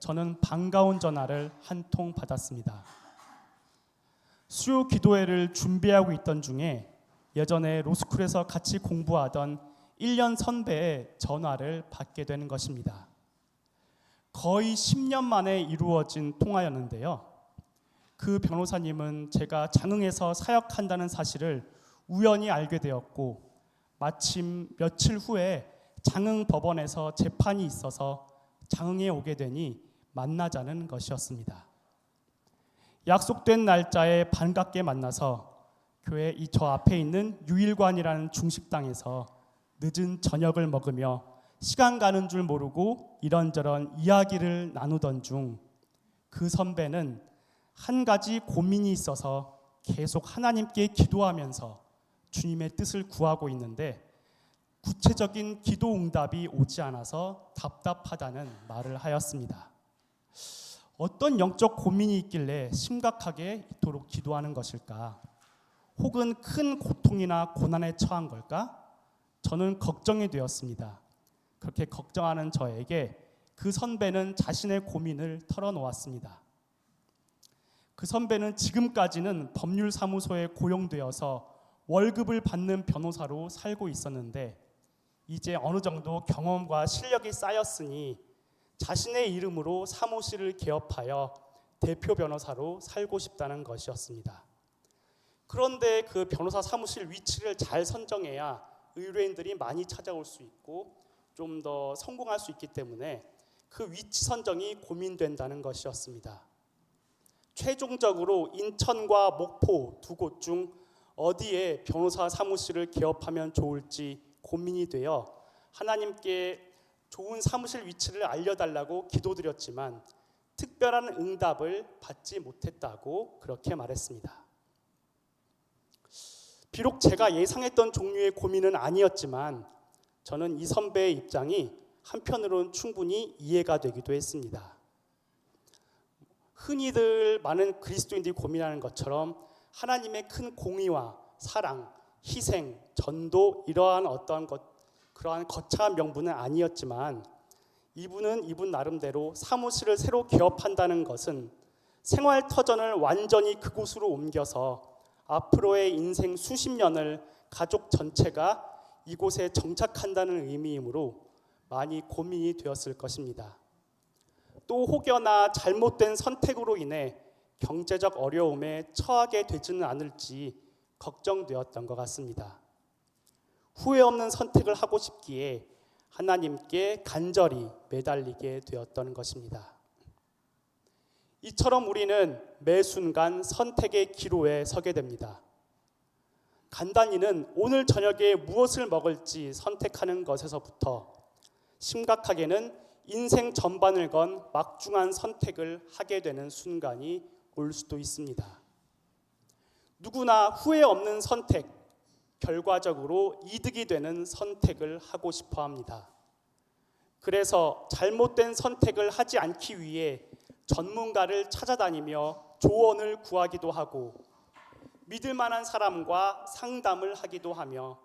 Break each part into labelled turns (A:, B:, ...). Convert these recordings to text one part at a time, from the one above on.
A: 저는 반가운 전화를 한 통 받았습니다. 수요 기도회를 준비하고 있던 중에 예전에 로스쿨에서 같이 공부하던 1년 선배의 전화를 받게 되는 것입니다. 거의 10년 만에 이루어진 통화였는데요. 그 변호사님은 제가 장흥에서 사역한다는 사실을 우연히 알게 되었고, 마침 며칠 후에 장흥 법원에서 재판이 있어서 장흥에 오게 되니 만나자는 것이었습니다. 약속된 날짜에 반갑게 만나서 교회 이 저 앞에 있는 유일관이라는 중식당에서 늦은 저녁을 먹으며 시간 가는 줄 모르고 이런저런 이야기를 나누던 중 그 선배는 한 가지 고민이 있어서 계속 하나님께 기도하면서 주님의 뜻을 구하고 있는데 구체적인 기도 응답이 오지 않아서 답답하다는 말을 하였습니다. 어떤 영적 고민이 있길래 심각하게 이토록 기도하는 것일까? 혹은 큰 고통이나 고난에 처한 걸까? 저는 걱정이 되었습니다. 그렇게 걱정하는 저에게 그 선배는 자신의 고민을 털어놓았습니다. 그 선배는 지금까지는 법률사무소에 고용되어서 월급을 받는 변호사로 살고 있었는데 이제 어느 정도 경험과 실력이 쌓였으니 자신의 이름으로 사무실을 개업하여 대표 변호사로 살고 싶다는 것이었습니다. 그런데 그 변호사 사무실 위치를 잘 선정해야 의뢰인들이 많이 찾아올 수 있고 좀 더 성공할 수 있기 때문에 그 위치 선정이 고민된다는 것이었습니다. 최종적으로 인천과 목포 두 곳 중 어디에 변호사 사무실을 개업하면 좋을지 고민이 되어 하나님께 좋은 사무실 위치를 알려달라고 기도드렸지만 특별한 응답을 받지 못했다고 그렇게 말했습니다. 비록 제가 예상했던 종류의 고민은 아니었지만 저는 이 선배의 입장이 한편으로는 충분히 이해가 되기도 했습니다. 흔히들 많은 그리스도인들이 고민하는 것처럼 하나님의 큰 공의와 사랑, 희생, 전도 이러한 그러한 거창한 명분은 아니었지만 이분 나름대로 사무실을 새로 개업한다는 것은 생활터전을 완전히 그곳으로 옮겨서 앞으로의 인생 수십 년을 가족 전체가 이곳에 정착한다는 의미이므로 많이 고민이 되었을 것입니다. 또 혹여나 잘못된 선택으로 인해 경제적 어려움에 처하게 되지는 않을지 걱정되었던 것 같습니다. 후회 없는 선택을 하고 싶기에 하나님께 간절히 매달리게 되었던 것입니다. 이처럼 우리는 매 순간 선택의 기로에 서게 됩니다. 간단히는 오늘 저녁에 무엇을 먹을지 선택하는 것에서부터 심각하게는 인생 전반을 건 막중한 선택을 하게 되는 순간이 올 수도 있습니다. 누구나 후회 없는 선택, 결과적으로 이득이 되는 선택을 하고 싶어 합니다. 그래서 잘못된 선택을 하지 않기 위해 전문가를 찾아다니며 조언을 구하기도 하고 믿을 만한 사람과 상담을 하기도 하며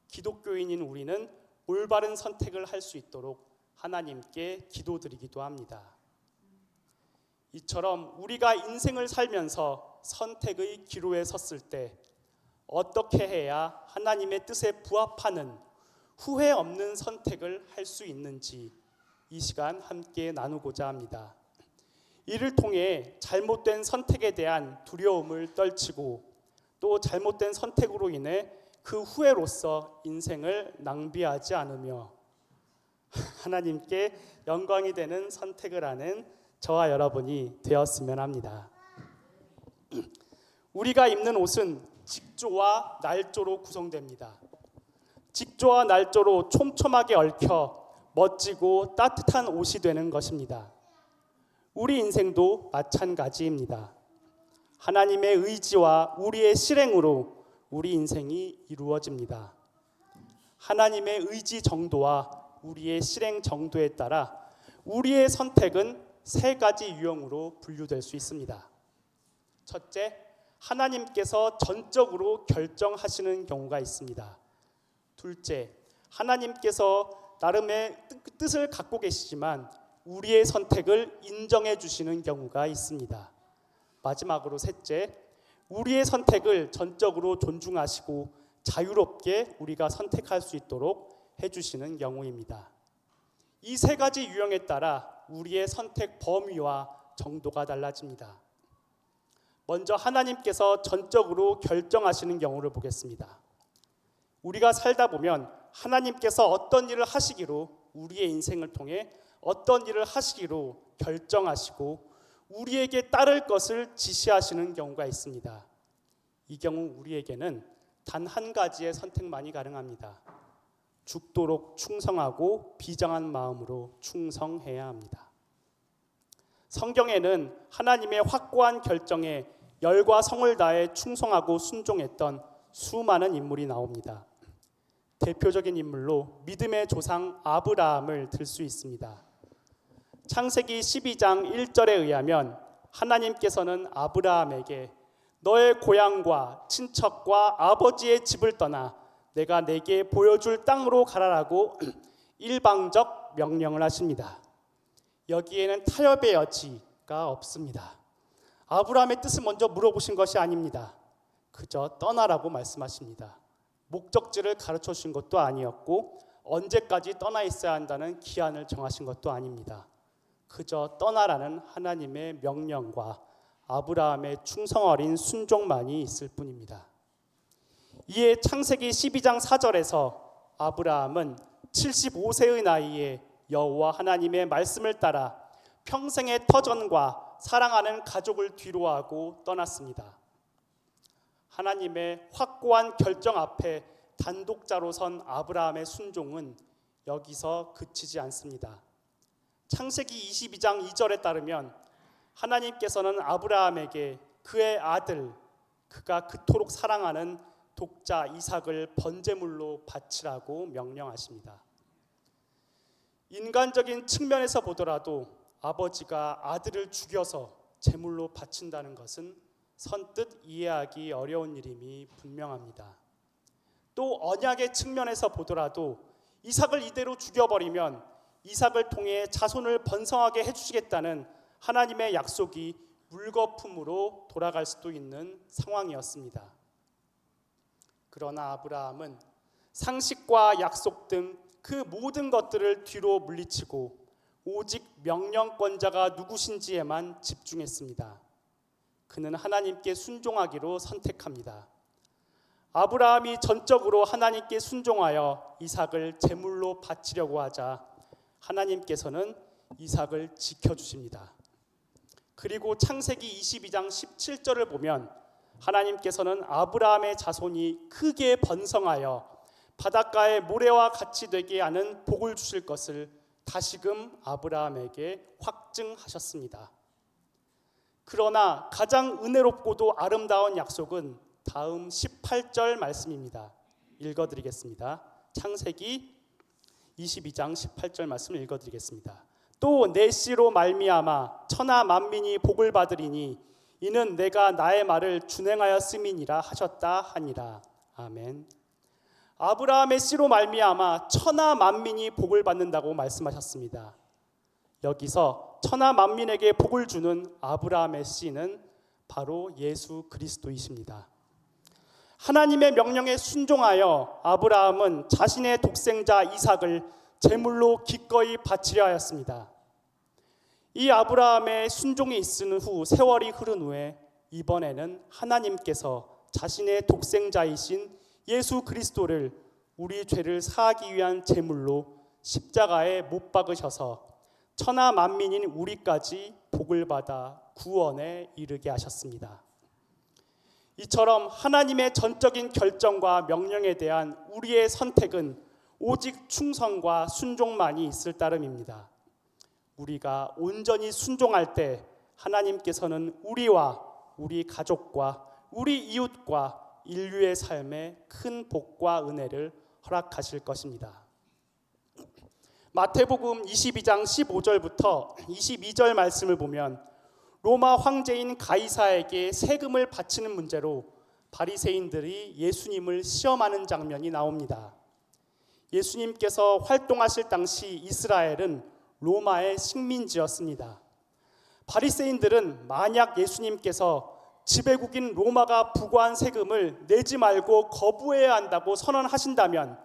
A: 기독교인인 우리는 올바른 선택을 할 수 있도록 하나님께 기도드리기도 합니다. 이처럼 우리가 인생을 살면서 선택의 기로에 섰을 때 어떻게 해야 하나님의 뜻에 부합하는 후회 없는 선택을 할 수 있는지 이 시간 함께 나누고자 합니다. 이를 통해 잘못된 선택에 대한 두려움을 떨치고 또 잘못된 선택으로 인해 그 후회로서 인생을 낭비하지 않으며 하나님께 영광이 되는 선택을 하는 저와 여러분이 되었으면 합니다. 우리가 입는 옷은 직조와 날조로 구성됩니다. 직조와 날조로 촘촘하게 얽혀 멋지고 따뜻한 옷이 되는 것입니다. 우리 인생도 마찬가지입니다. 하나님의 의지와 우리의 실행으로 우리 인생이 이루어집니다. 하나님의 의지 정도와 우리의 실행 정도에 따라 우리의 선택은 세 가지 유형으로 분류될 수 있습니다. 첫째, 하나님께서 전적으로 결정하시는 경우가 있습니다. 둘째, 하나님께서 나름의 뜻을 갖고 계시지만 우리의 선택을 인정해 주시는 경우가 있습니다. 마지막으로 셋째, 우리의 선택을 전적으로 존중하시고 자유롭게 우리가 선택할 수 있도록 해주시는 경우입니다. 이 세 가지 유형에 따라 우리의 선택 범위와 정도가 달라집니다. 먼저 하나님께서 전적으로 결정하시는 경우를 보겠습니다. 우리가 살다 보면 하나님께서 어떤 일을 하시기로, 우리의 인생을 통해 어떤 일을 하시기로 결정하시고 우리에게 따를 것을 지시하시는 경우가 있습니다. 이 경우 우리에게는 단 한 가지의 선택만이 가능합니다. 죽도록 충성하고 비장한 마음으로 충성해야 합니다. 성경에는 하나님의 확고한 결정에 열과 성을 다해 충성하고 순종했던 수많은 인물이 나옵니다. 대표적인 인물로 믿음의 조상 아브라함을 들 수 있습니다. 창세기 12장 1절에 의하면 하나님께서는 아브라함에게 너의 고향과 친척과 아버지의 집을 떠나 내가 내게 보여줄 땅으로 가라라고 일방적 명령을 하십니다. 여기에는 타협의 여지가 없습니다. 아브라함의 뜻을 먼저 물어보신 것이 아닙니다. 그저 떠나라고 말씀하십니다. 목적지를 가르쳐 주신 것도 아니었고 언제까지 떠나 있어야 한다는 기한을 정하신 것도 아닙니다. 그저 떠나라는 하나님의 명령과 아브라함의 충성 어린 순종만이 있을 뿐입니다. 이에 창세기 12장 4절에서 아브라함은 75세의 나이에 여호와 하나님의 말씀을 따라 평생의 터전과 사랑하는 가족을 뒤로하고 떠났습니다. 하나님의 확고한 결정 앞에 단독자로 선 아브라함의 순종은 여기서 그치지 않습니다. 창세기 22장 2절에 따르면 하나님께서는 아브라함에게 그의 아들, 그가 그토록 사랑하는 독자 이삭을 번제물로 바치라고 명령하십니다. 인간적인 측면에서 보더라도 아버지가 아들을 죽여서 제물로 바친다는 것은 선뜻 이해하기 어려운 일임이 분명합니다. 또 언약의 측면에서 보더라도 이삭을 이대로 죽여버리면 이삭을 통해 자손을 번성하게 해주시겠다는 하나님의 약속이 물거품으로 돌아갈 수도 있는 상황이었습니다. 그러나 아브라함은 상식과 약속 등 그 모든 것들을 뒤로 물리치고 오직 명령권자가 누구신지에만 집중했습니다. 그는 하나님께 순종하기로 선택합니다. 아브라함이 전적으로 하나님께 순종하여 이삭을 제물로 바치려고 하자 하나님께서는 이삭을 지켜주십니다. 그리고 창세기 22장 17절을 보면 하나님께서는 아브라함의 자손이 크게 번성하여 바닷가의 모래와 같이 되게 하는 복을 주실 것을 다시금 아브라함에게 확증하셨습니다. 그러나 가장 은혜롭고도 아름다운 약속은 다음 18절 말씀입니다. 읽어드리겠습니다. 창세기 22장 18절 말씀을 읽어드리겠습니다. 또 내 씨로 말미암아 천하 만민이 복을 받으리니 이는 내가 나의 말을 준행하였음이니라 하셨다 하니라. 아멘. 아브라함의 씨로 말미암아 천하 만민이 복을 받는다고 말씀하셨습니다. 여기서 천하 만민에게 복을 주는 아브라함의 씨는 바로 예수 그리스도이십니다. 하나님의 명령에 순종하여 아브라함은 자신의 독생자 이삭을 제물로 기꺼이 바치려 하였습니다. 이 아브라함의 순종이 있은 후 세월이 흐른 후에 이번에는 하나님께서 자신의 독생자이신 예수 그리스도를 우리 죄를 사하기 위한 제물로 십자가에 못 박으셔서 천하 만민인 우리까지 복을 받아 구원에 이르게 하셨습니다. 이처럼 하나님의 전적인 결정과 명령에 대한 우리의 선택은 오직 충성과 순종만이 있을 따름입니다. 우리가 온전히 순종할 때 하나님께서는 우리와 우리 가족과 우리 이웃과 인류의 삶에 큰 복과 은혜를 허락하실 것입니다. 마태복음 22장 15절부터 22절 말씀을 보면 로마 황제인 가이사에게 세금을 바치는 문제로 바리새인들이 예수님을 시험하는 장면이 나옵니다. 예수님께서 활동하실 당시 이스라엘은 로마의 식민지였습니다. 바리새인들은 만약 예수님께서 지배국인 로마가 부과한 세금을 내지 말고 거부해야 한다고 선언하신다면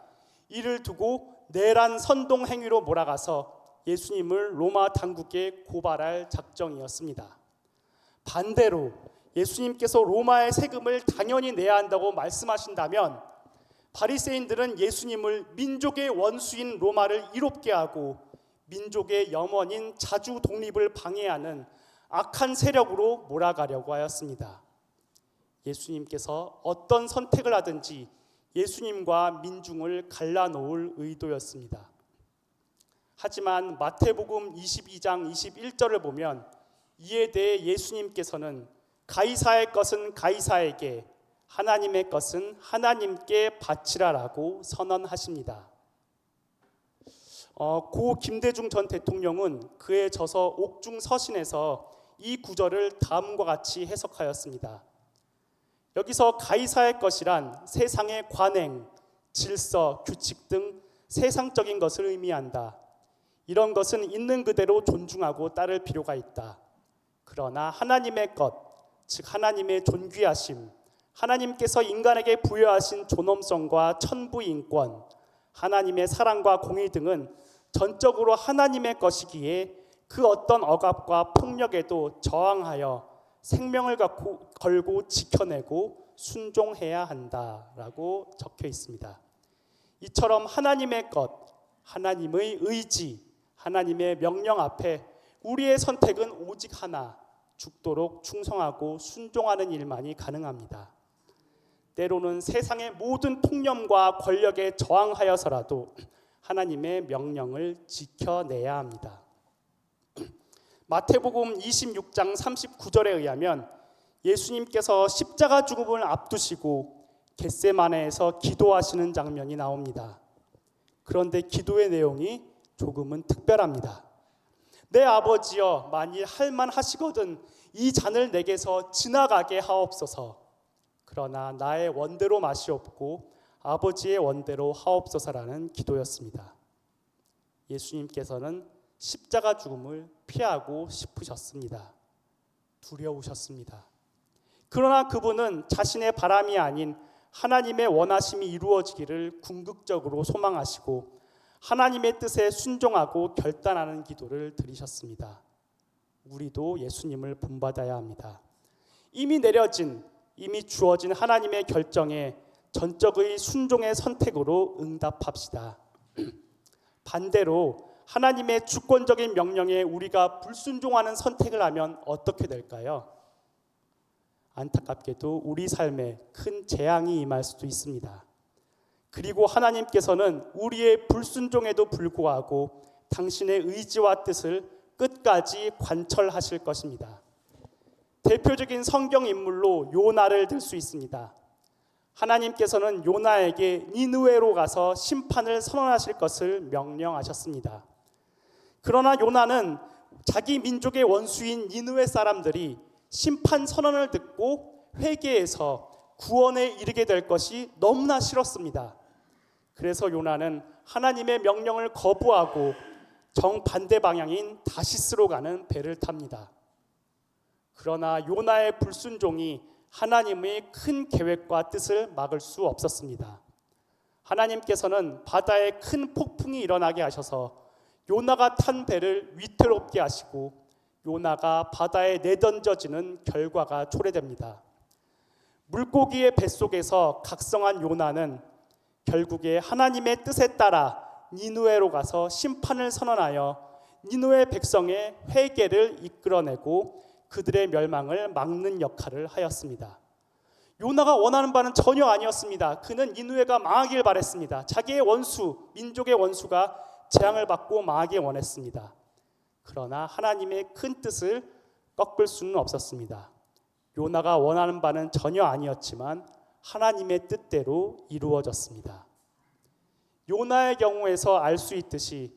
A: 이를 두고 내란 선동 행위로 몰아가서 예수님을 로마 당국에 고발할 작정이었습니다. 반대로 예수님께서 로마의 세금을 당연히 내야 한다고 말씀하신다면 바리새인들은 예수님을 민족의 원수인 로마를 이롭게 하고 민족의 염원인 자주 독립을 방해하는 악한 세력으로 몰아가려고 하였습니다. 예수님께서 어떤 선택을 하든지 예수님과 민중을 갈라놓을 의도였습니다. 하지만 마태복음 22장 21절을 보면 이에 대해 예수님께서는 가이사의 것은 가이사에게, 하나님의 것은 하나님께 바치라라고 선언하십니다. 고 김대중 전 대통령은 그의 저서 옥중서신에서 이 구절을 다음과 같이 해석하였습니다. 여기서 가이사의 것이란 세상의 관행, 질서, 규칙 등 세상적인 것을 의미한다. 이런 것은 있는 그대로 존중하고 따를 필요가 있다. 그러나 하나님의 것, 즉 하나님의 존귀하심, 하나님께서 인간에게 부여하신 존엄성과 천부인권, 하나님의 사랑과 공의 등은 전적으로 하나님의 것이기에 그 어떤 억압과 폭력에도 저항하여 생명을 걸고 지켜내고 순종해야 한다라고 적혀 있습니다. 이처럼 하나님의 것, 하나님의 의지, 하나님의 명령 앞에 우리의 선택은 오직 하나, 죽도록 충성하고 순종하는 일만이 가능합니다. 때로는 세상의 모든 통념과 권력에 저항하여서라도 하나님의 명령을 지켜내야 합니다. 마태복음 26장 39절에 의하면 예수님께서 십자가 죽음을 앞두시고 겟세마네에서 기도하시는 장면이 나옵니다. 그런데 기도의 내용이 조금은 특별합니다. 내 아버지여, 만일 할만하시거든 이 잔을 내게서 지나가게 하옵소서. 그러나 나의 원대로 마시옵고 아버지의 원대로 하옵소서라는 기도였습니다. 예수님께서는 십자가 죽음을 피하고 싶으셨습니다. 두려우셨습니다. 그러나 그분은 자신의 바람이 아닌 하나님의 원하심이 이루어지기를 궁극적으로 소망하시고 하나님의 뜻에 순종하고 결단하는 기도를 드리셨습니다. 우리도 예수님을 본받아야 합니다. 이미 내려진, 이미 주어진 하나님의 결정에 전적의 순종의 선택으로 응답합시다. 반대로 하나님의 주권적인 명령에 우리가 불순종하는 선택을 하면 어떻게 될까요? 안타깝게도 우리 삶에 큰 재앙이 임할 수도 있습니다. 그리고 하나님께서는 우리의 불순종에도 불구하고 당신의 의지와 뜻을 끝까지 관철하실 것입니다. 대표적인 성경 인물로 요나를 들 수 있습니다. 하나님께서는 요나에게 니느웨로 가서 심판을 선언하실 것을 명령하셨습니다. 그러나 요나는 자기 민족의 원수인 니느웨 사람들이 심판 선언을 듣고 회개해서 구원에 이르게 될 것이 너무나 싫었습니다. 그래서 요나는 하나님의 명령을 거부하고 정반대 방향인 다시스로 가는 배를 탑니다. 그러나 요나의 불순종이 하나님의 큰 계획과 뜻을 막을 수 없었습니다. 하나님께서는 바다에 큰 폭풍이 일어나게 하셔서 요나가 탄 배를 위태롭게 하시고 요나가 바다에 내던져지는 결과가 초래됩니다. 물고기의 뱃속에서 각성한 요나는 결국에 하나님의 뜻에 따라 니느웨로 가서 심판을 선언하여 니느웨 백성의 회개를 이끌어내고 그들의 멸망을 막는 역할을 하였습니다. 요나가 원하는 바는 전혀 아니었습니다. 그는 니느웨가 망하길 바랬습니다. 자기의 원수, 민족의 원수가 재앙을 받고 망하길 원했습니다. 그러나 하나님의 큰 뜻을 꺾을 수는 없었습니다. 요나가 원하는 바는 전혀 아니었지만 하나님의 뜻대로 이루어졌습니다. 요나의 경우에서 알 수 있듯이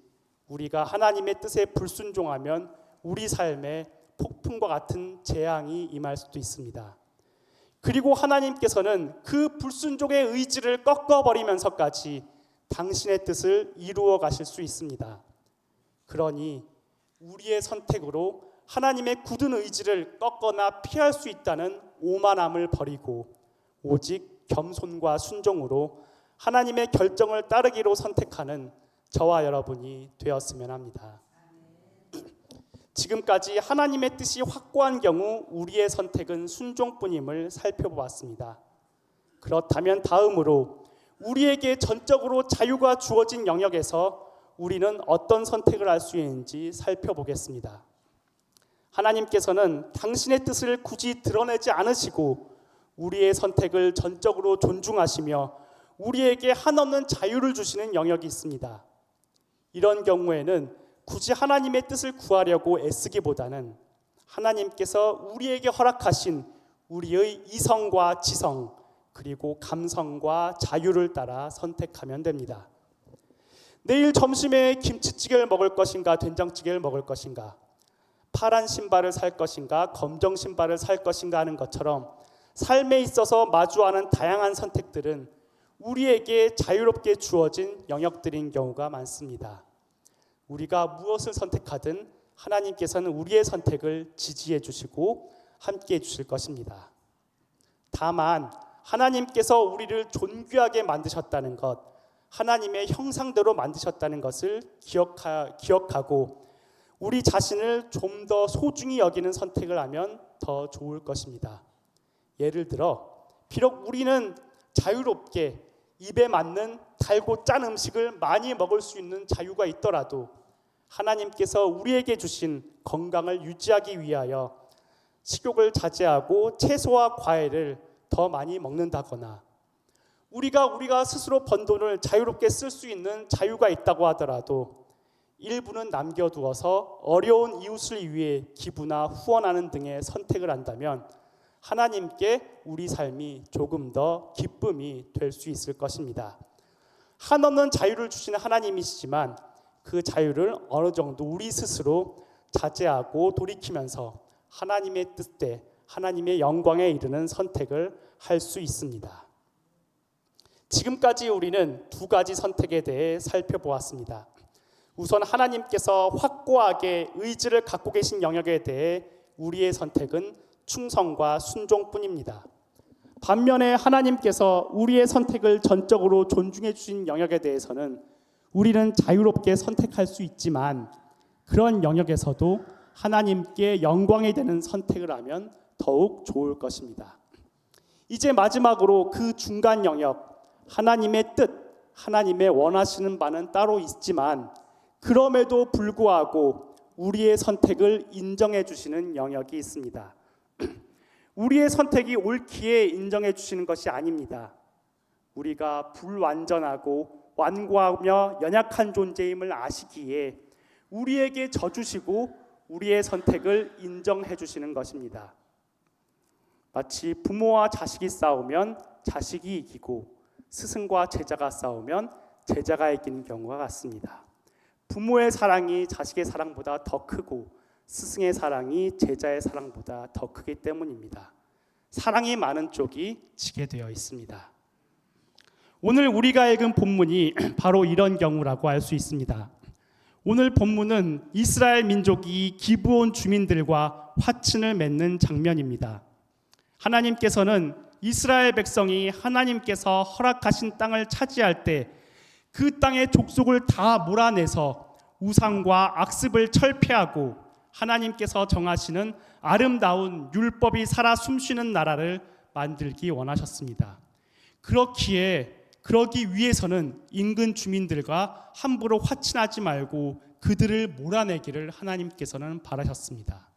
A: 우리가 하나님의 뜻에 불순종하면 우리 삶에 폭풍과 같은 재앙이 임할 수도 있습니다. 그리고 하나님께서는 그 불순종의 의지를 꺾어버리면서까지 당신의 뜻을 이루어 가실 수 있습니다. 그러니 우리의 선택으로 하나님의 굳은 의지를 꺾거나 피할 수 있다는 오만함을 버리고 오직 겸손과 순종으로 하나님의 결정을 따르기로 선택하는 저와 여러분이 되었으면 합니다. 지금까지 하나님의 뜻이 확고한 경우 우리의 선택은 순종뿐임을 살펴보았습니다. 그렇다면 다음으로 우리에게 전적으로 자유가 주어진 영역에서 우리는 어떤 선택을 할 수 있는지 살펴보겠습니다. 하나님께서는 당신의 뜻을 굳이 드러내지 않으시고 우리의 선택을 전적으로 존중하시며 우리에게 한없는 자유를 주시는 영역이 있습니다. 이런 경우에는 굳이 하나님의 뜻을 구하려고 애쓰기보다는 하나님께서 우리에게 허락하신 우리의 이성과 지성 그리고 감성과 자유를 따라 선택하면 됩니다. 내일 점심에 김치찌개를 먹을 것인가 된장찌개를 먹을 것인가, 파란 신발을 살 것인가 검정 신발을 살 것인가 하는 것처럼 삶에 있어서 마주하는 다양한 선택들은 우리에게 자유롭게 주어진 영역들인 경우가 많습니다. 우리가 무엇을 선택하든 하나님께서는 우리의 선택을 지지해 주시고 함께 해 주실 것입니다. 다만 하나님께서 우리를 존귀하게 만드셨다는 것, 하나님의 형상대로 만드셨다는 것을 기억하고 우리 자신을 좀 더 소중히 여기는 선택을 하면 더 좋을 것입니다. 예를 들어 비록 우리는 자유롭게 입에 맞는 달고 짠 음식을 많이 먹을 수 있는 자유가 있더라도 하나님께서 우리에게 주신 건강을 유지하기 위하여 식욕을 자제하고 채소와 과일을 더 많이 먹는다거나 우리가 스스로 번 돈을 자유롭게 쓸 수 있는 자유가 있다고 하더라도 일부는 남겨두어서 어려운 이웃을 위해 기부나 후원하는 등의 선택을 한다면 하나님께 우리 삶이 조금 더 기쁨이 될 수 있을 것입니다. 한없는 자유를 주시는 하나님이시지만 그 자유를 어느 정도 우리 스스로 자제하고 돌이키면서 하나님의 뜻대 하나님의 영광에 이르는 선택을 할 수 있습니다. 지금까지 우리는 두 가지 선택에 대해 살펴보았습니다. 우선 하나님께서 확고하게 의지를 갖고 계신 영역에 대해 우리의 선택은 충성과 순종뿐입니다. 반면에 하나님께서 우리의 선택을 전적으로 존중해 주신 영역에 대해서는 우리는 자유롭게 선택할 수 있지만 그런 영역에서도 하나님께 영광이 되는 선택을 하면 더욱 좋을 것입니다. 이제 마지막으로 그 중간 영역, 하나님의 뜻, 하나님의 원하시는 바는 따로 있지만 그럼에도 불구하고 우리의 선택을 인정해 주시는 영역이 있습니다. 우리의 선택이 옳기에 인정해 주시는 것이 아닙니다. 우리가 불완전하고 완고하며 연약한 존재임을 아시기에 우리에게 져주시고 우리의 선택을 인정해 주시는 것입니다. 마치 부모와 자식이 싸우면 자식이 이기고 스승과 제자가 싸우면 제자가 이기는 경우가 같습니다. 부모의 사랑이 자식의 사랑보다 더 크고 스승의 사랑이 제자의 사랑보다 더 크기 때문입니다. 사랑이 많은 쪽이 지게 되어 있습니다. 오늘 우리가 읽은 본문이 바로 이런 경우라고 할 수 있습니다. 오늘 본문은 이스라엘 민족이 기브온 주민들과 화친을 맺는 장면입니다. 하나님께서는 이스라엘 백성이 하나님께서 허락하신 땅을 차지할 때 그 땅의 족속을 다 몰아내서 우상과 악습을 철폐하고 하나님께서 정하시는 아름다운 율법이 살아 숨쉬는 나라를 만들기 원하셨습니다. 그러기 위해서는 인근 주민들과 함부로 화친하지 말고 그들을 몰아내기를 하나님께서는 바라셨습니다.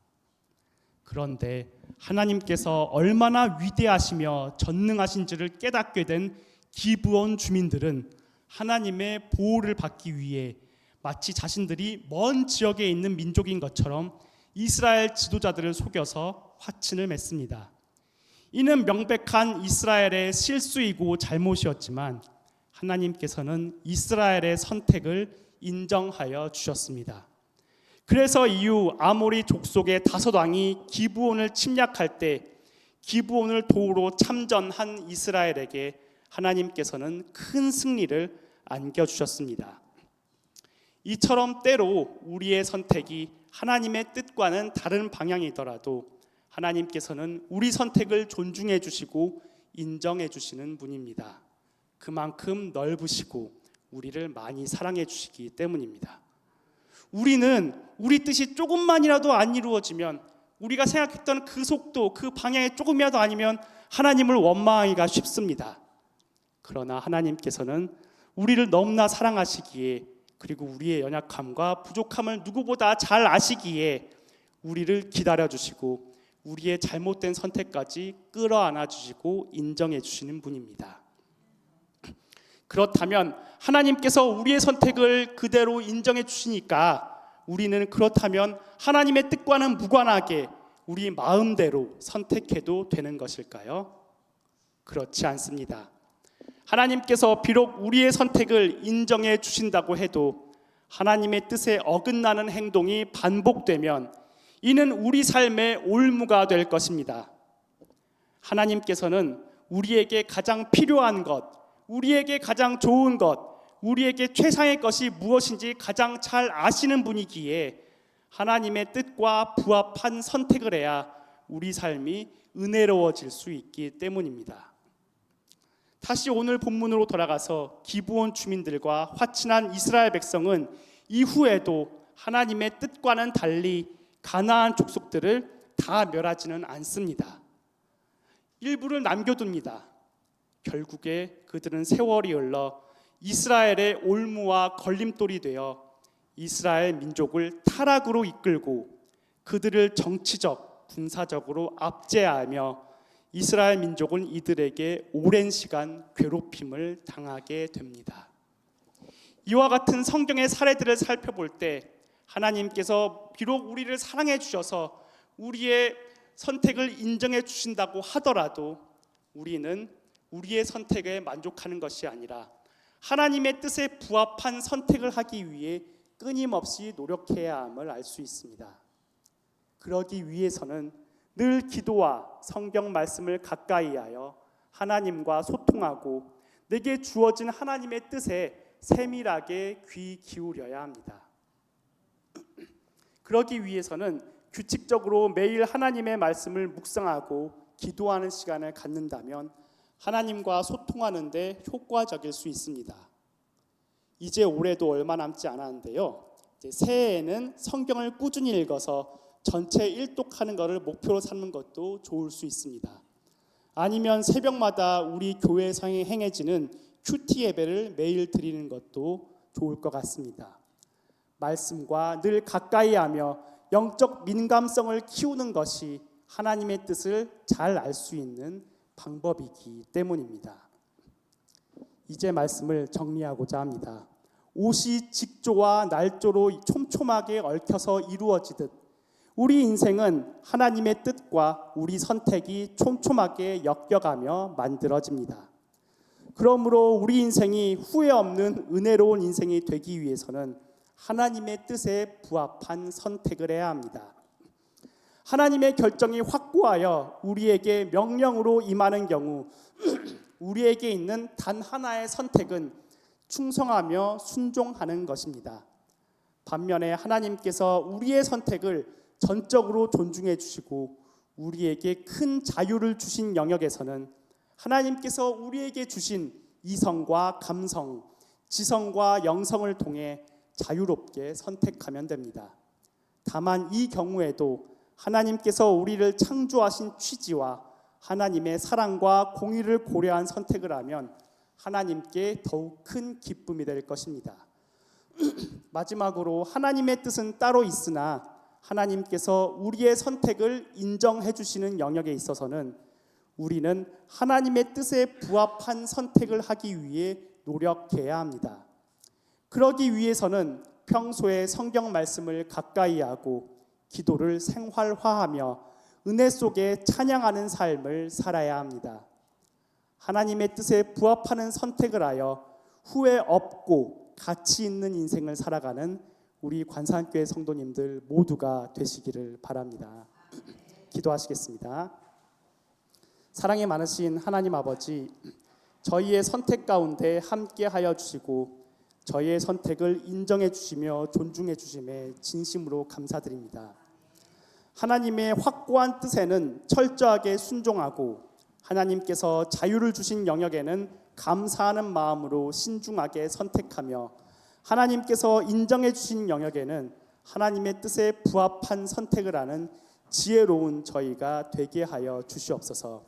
A: 그런데 하나님께서 얼마나 위대하시며 전능하신지를 깨닫게 된 기브온 주민들은 하나님의 보호를 받기 위해 마치 자신들이 먼 지역에 있는 민족인 것처럼 이스라엘 지도자들을 속여서 화친을 맺습니다. 이는 명백한 이스라엘의 실수이고 잘못이었지만 하나님께서는 이스라엘의 선택을 인정하여 주셨습니다. 그래서 이후 아모리 족속의 5왕이 기브온을 침략할 때 기브온을 도우러 참전한 이스라엘에게 하나님께서는 큰 승리를 안겨주셨습니다. 이처럼 때로 우리의 선택이 하나님의 뜻과는 다른 방향이더라도 하나님께서는 우리 선택을 존중해 주시고 인정해 주시는 분입니다. 그만큼 넓으시고 우리를 많이 사랑해 주시기 때문입니다. 우리는 우리 뜻이 조금만이라도 안 이루어지면, 우리가 생각했던 그 속도, 그 방향에 조금이라도 아니면 하나님을 원망하기가 쉽습니다. 그러나 하나님께서는 우리를 너무나 사랑하시기에, 그리고 우리의 연약함과 부족함을 누구보다 잘 아시기에 우리를 기다려주시고 우리의 잘못된 선택까지 끌어안아 주시고 인정해 주시는 분입니다. 그렇다면 하나님께서 우리의 선택을 그대로 인정해 주시니까 우리는 그렇다면 하나님의 뜻과는 무관하게 우리 마음대로 선택해도 되는 것일까요? 그렇지 않습니다. 하나님께서 비록 우리의 선택을 인정해 주신다고 해도 하나님의 뜻에 어긋나는 행동이 반복되면 이는 우리 삶의 올무가 될 것입니다. 하나님께서는 우리에게 가장 필요한 것, 우리에게 가장 좋은 것, 우리에게 최상의 것이 무엇인지 가장 잘 아시는 분이기에 하나님의 뜻과 부합한 선택을 해야 우리 삶이 은혜로워질 수 있기 때문입니다. 다시 오늘 본문으로 돌아가서 기브온 주민들과 화친한 이스라엘 백성은 이후에도 하나님의 뜻과는 달리 가나안 족속들을 다 멸하지는 않습니다. 일부를 남겨둡니다. 결국에 그들은 세월이 흘러 이스라엘의 올무와 걸림돌이 되어 이스라엘 민족을 타락으로 이끌고 그들을 정치적, 군사적으로 압제하며 이스라엘 민족은 이들에게 오랜 시간 괴롭힘을 당하게 됩니다. 이와 같은 성경의 사례들을 살펴볼 때 하나님께서 비록 우리를 사랑해 주셔서 우리의 선택을 인정해 주신다고 하더라도 우리는 우리의 선택에 만족하는 것이 아니라 하나님의 뜻에 부합한 선택을 하기 위해 끊임없이 노력해야 함을 알 수 있습니다. 그러기 위해서는 늘 기도와 성경 말씀을 가까이 하여 하나님과 소통하고 내게 주어진 하나님의 뜻에 세밀하게 귀 기울여야 합니다. 그러기 위해서는 규칙적으로 매일 하나님의 말씀을 묵상하고 기도하는 시간을 갖는다면 하나님과 소통하는 데 효과적일 수 있습니다. 이제 올해도 얼마 남지 않았는데요. 새해에는 성경을 꾸준히 읽어서 전체 일독하는 것을 목표로 삼는 것도 좋을 수 있습니다. 아니면 새벽마다 우리 교회에서 행해지는 큐티 예배를 매일 드리는 것도 좋을 것 같습니다. 말씀과 늘 가까이 하며 영적 민감성을 키우는 것이 하나님의 뜻을 잘 알 수 있는 방법이기 때문입니다. 이제 말씀을 정리하고자 합니다. 옷이 직조와 날조로 촘촘하게 얽혀서 이루어지듯 우리 인생은 하나님의 뜻과 우리 선택이 촘촘하게 엮여가며 만들어집니다. 그러므로 우리 인생이 후회 없는 은혜로운 인생이 되기 위해서는 하나님의 뜻에 부합한 선택을 해야 합니다. 하나님의 결정이 확고하여 우리에게 명령으로 임하는 경우 우리에게 있는 단 하나의 선택은 충성하며 순종하는 것입니다. 반면에 하나님께서 우리의 선택을 전적으로 존중해 주시고 우리에게 큰 자유를 주신 영역에서는 하나님께서 우리에게 주신 이성과 감성, 지성과 영성을 통해 자유롭게 선택하면 됩니다. 다만 이 경우에도 하나님께서 우리를 창조하신 취지와 하나님의 사랑과 공의를 고려한 선택을 하면 하나님께 더욱 큰 기쁨이 될 것입니다. 마지막으로 하나님의 뜻은 따로 있으나 하나님께서 우리의 선택을 인정해 주시는 영역에 있어서는 우리는 하나님의 뜻에 부합한 선택을 하기 위해 노력해야 합니다. 그러기 위해서는 평소에 성경 말씀을 가까이 하고 기도를 생활화하며 은혜 속에 찬양하는 삶을 살아야 합니다. 하나님의 뜻에 부합하는 선택을 하여 후회 없고 가치 있는 인생을 살아가는 우리 관산교회 성도님들 모두가 되시기를 바랍니다. 기도하시겠습니다. 사랑이 많으신 하나님 아버지, 저희의 선택 가운데 함께 하여 주시고 저희의 선택을 인정해 주시며 존중해 주심에 진심으로 감사드립니다. 하나님의 확고한 뜻에는 철저하게 순종하고 하나님께서 자유를 주신 영역에는 감사하는 마음으로 신중하게 선택하며 하나님께서 인정해 주신 영역에는 하나님의 뜻에 부합한 선택을 하는 지혜로운 저희가 되게 하여 주시옵소서.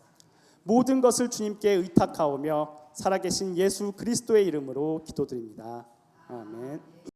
A: 모든 것을 주님께 의탁하오며 살아계신 예수 그리스도의 이름으로 기도드립니다. 아멘.